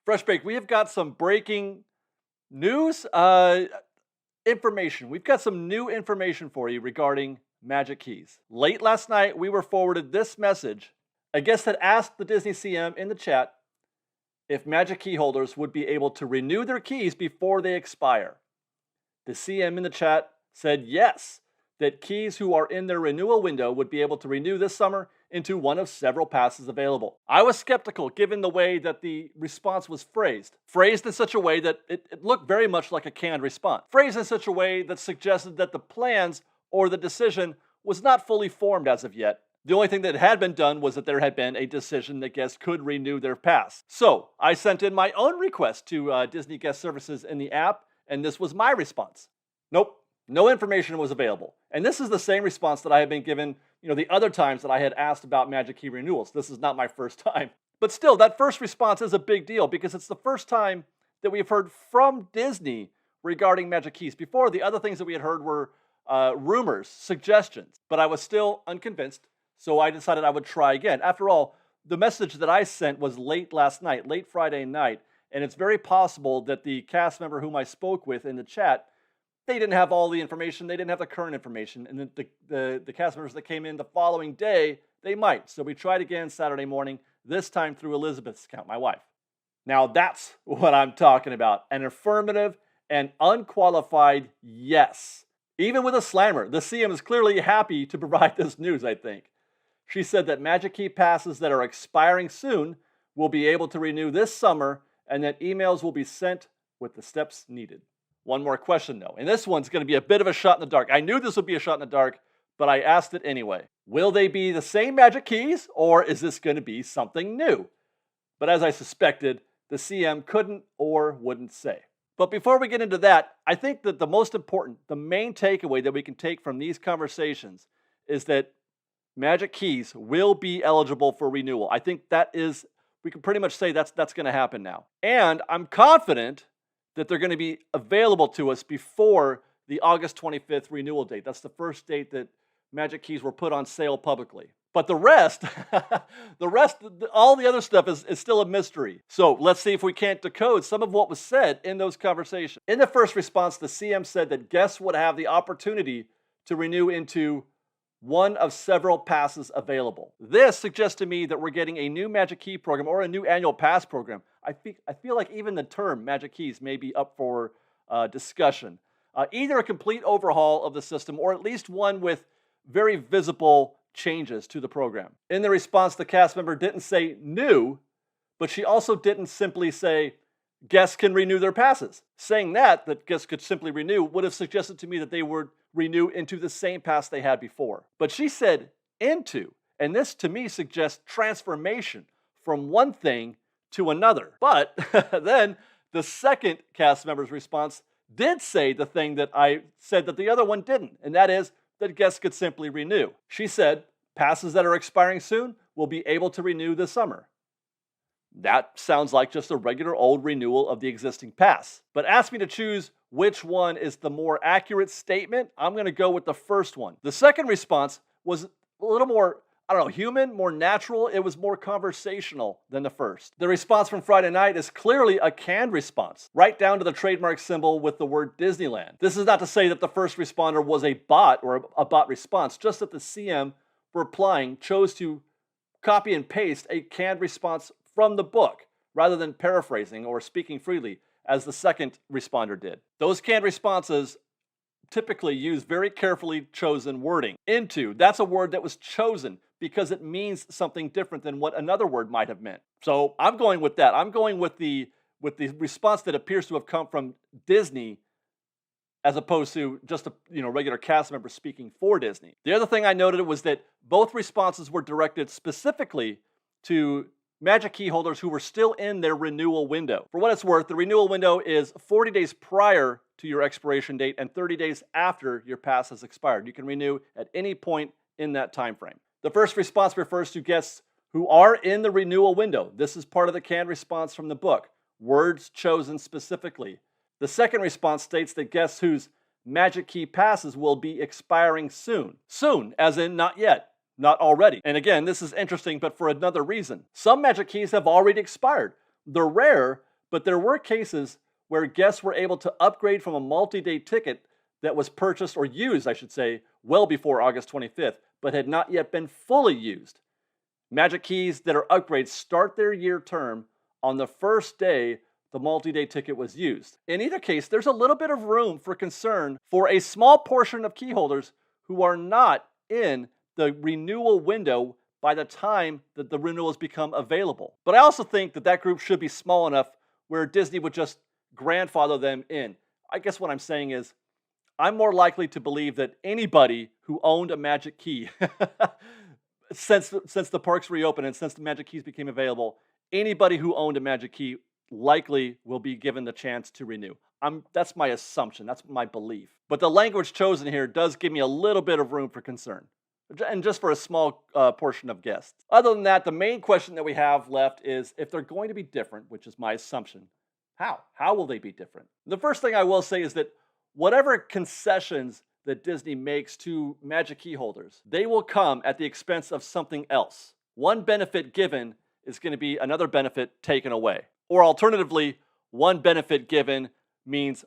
Fresh Baked, we have got some breaking news, information. We've got some new information for you regarding Magic Keys. Late last night, we were forwarded this message. A guest had asked the Disney CM in the chat if Magic Key holders would be able to renew their keys before they expire. The CM in the chat said yes, that keys who are in their renewal window would be able to renew this summer into one of several passes available. I was skeptical given the way that the response was phrased in such a way that it looked very much like a canned response. Phrased in such a way that suggested that the plans or the decision was not fully formed as of yet. The only thing that had been done was that there had been a decision that guests could renew their pass. So I sent in my own request to Disney Guest Services in the app, and this was my response. Nope, no information was available. And this is the same response that I had been given, the other times that I had asked about Magic Key renewals. This is not my first time. But still, that first response is a big deal because it's the first time that we've heard from Disney regarding Magic Keys. Before, the other things that we had heard were rumors, suggestions. But I was still unconvinced, so I decided I would try again. After all, the message that I sent was late last night, late Friday night, and it's very possible that the cast member whom I spoke with in the chat, they didn't have all the information, they didn't have the current information, and the cast members that came in the following day, they might. So we tried again Saturday morning, this time through Elizabeth's account, my wife. Now that's what I'm talking about, an affirmative and unqualified yes. Even with a slammer, the CM is clearly happy to provide this news, I think. She said that Magic Key passes that are expiring soon will be able to renew this summer and that emails will be sent with the steps needed. One more question though, and this one's going to be a bit of a shot in the dark. I knew this would be a shot in the dark, but I asked it anyway. Will they be the same Magic Keys or is this going to be something new? But as I suspected, the CM couldn't or wouldn't say. But before we get into that, I think that the most important, the main takeaway that we can take from these conversations is that Magic Keys will be eligible for renewal. I think that is, we can pretty much say that's going to happen now. And I'm confident that they're going to be available to us before the August 25th renewal date. That's the first date that Magic Keys were put on sale publicly. But the rest, all the other stuff is still a mystery. So let's see if we can't decode some of what was said in those conversations. In the first response, the CM said that guests would have the opportunity to renew into one of several passes available. This suggests to me that we're getting a new Magic Key program or a new annual pass program. I feel like even the term Magic Keys may be up for discussion. Either a complete overhaul of the system or at least one with very visible changes to the program. In the response, the cast member didn't say new, but she also didn't simply say guests can renew their passes. Saying that guests could simply renew would have suggested to me that they would renew into the same pass they had before. But she said into, and this to me suggests transformation from one thing to another. But then the second cast member's response did say the thing that I said that the other one didn't, and that is that guests could simply renew. She said passes that are expiring soon will be able to renew this summer. That sounds like just a regular old renewal of the existing pass. But ask me to choose which one is the more accurate statement. I'm going to go with the first one. The second response was a little more, human, more natural. It was more conversational than the first. The response from Friday night is clearly a canned response, right down to the trademark symbol with the word Disneyland. This is not to say that the first responder was a bot or a bot response, just that the CM replying chose to copy and paste a canned response from the book rather than paraphrasing or speaking freely as the second responder did. Those canned responses typically use very carefully chosen wording. Into, that's a word that was chosen because it means something different than what another word might have meant. So I'm going with that. I'm going with the response that appears to have come from Disney as opposed to just a regular cast member speaking for Disney. The other thing I noted was that both responses were directed specifically to Magic Key holders who were still in their renewal window. For what it's worth, the renewal window is 40 days prior to your expiration date and 30 days after your pass has expired. You can renew at any point in that time frame. The first response refers to guests who are in the renewal window. This is part of the canned response from the book, words chosen specifically. The second response states that guests whose Magic Key passes will be expiring soon. Soon, as in not yet. Not already. And again, this is interesting, but for another reason. Some Magic Keys have already expired. They're rare, But there were cases where guests were able to upgrade from a multi-day ticket that was purchased or used, I should say, well before August 25th, but had not yet been fully used. Magic Keys that are upgrades start their year term on the first day the multi-day ticket was used. In either case, there's a little bit of room for concern for a small portion of key holders who are not in the renewal window by the time that the renewals become available. But I also think that that group should be small enough where Disney would just grandfather them in. I guess what I'm saying is I'm more likely to believe that anybody who owned a Magic Key since the parks reopened and since the Magic Keys became available, anybody who owned a Magic Key likely will be given the chance to renew. That's my assumption. That's my belief. But the language chosen here does give me a little bit of room for concern, and just for a small portion of guests. Other than that, the main question that we have left is if they're going to be different, which is my assumption, how? How will they be different? The first thing I will say is that whatever concessions that Disney makes to Magic Key holders, they will come at the expense of something else. One benefit given is going to be another benefit taken away. Or alternatively, one benefit given means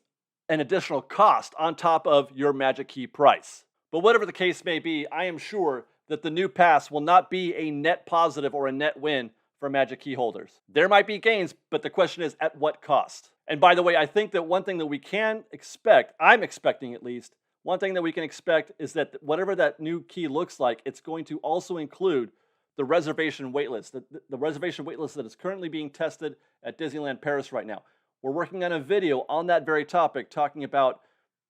an additional cost on top of your Magic Key price. But whatever the case may be, I am sure that the new pass will not be a net positive or a net win for Magic Key holders. There might be gains, but the question is at what cost? And by the way, I think that one thing that we can expect, I'm expecting at least, one thing that we can expect is that whatever that new key looks like, it's going to also include the reservation waitlist, the reservation waitlist that is currently being tested at Disneyland Paris right now. We're working on a video on that very topic, talking about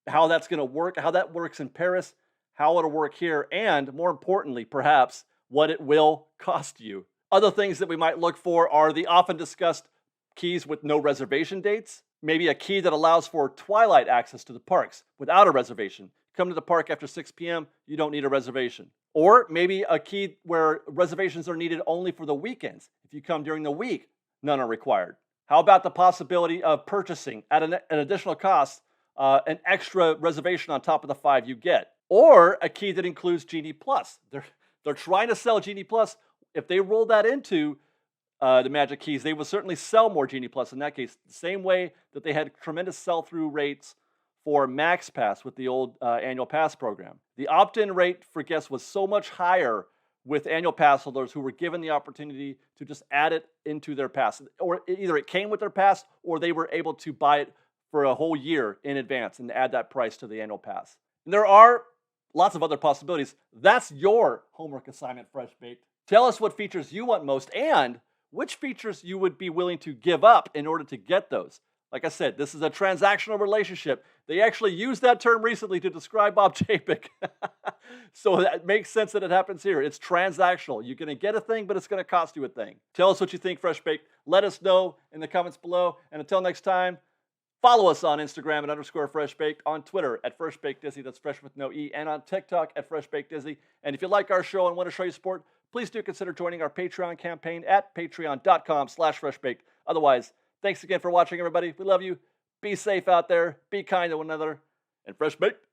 how that's going to work, how that works in Paris, how it'll work here, and more importantly, perhaps, what it will cost you. Other things that we might look for are the often discussed keys with no reservation dates, maybe a key that allows for twilight access to the parks without a reservation. Come to the park after 6 p.m., you don't need a reservation. Or maybe a key where reservations are needed only for the weekends. If you come during the week, none are required. How about the possibility of purchasing at an additional cost an extra reservation on top of the 5 you get? Or a key that includes Genie Plus. They're trying to sell Genie Plus. If they roll that into the Magic Keys, they will certainly sell more Genie Plus in that case. The same way that they had tremendous sell-through rates for Max Pass with the old annual pass program. The opt-in rate for guests was so much higher with annual pass holders who were given the opportunity to just add it into their pass. Or either it came with their pass or they were able to buy it for a whole year in advance and add that price to the annual pass. And there are lots of other possibilities. That's your homework assignment, Fresh Baked. Tell us what features you want most and which features you would be willing to give up in order to get those. Like I said, this is a transactional relationship. They actually used that term recently to describe Bob Chapek. So that makes sense that it happens here. It's transactional. You're going to get a thing, but it's going to cost you a thing. Tell us what you think, Fresh Baked. Let us know in the comments below. And until next time, follow us on Instagram at _FreshBaked, on Twitter at FreshBakedDizzy, that's fresh with no E, and on TikTok at FreshBakedDizzy. And if you like our show and want to show your support, please do consider joining our Patreon campaign at patreon.com/freshbaked. Otherwise, thanks again for watching, everybody. We love you. Be safe out there. Be kind to one another. And Fresh Baked.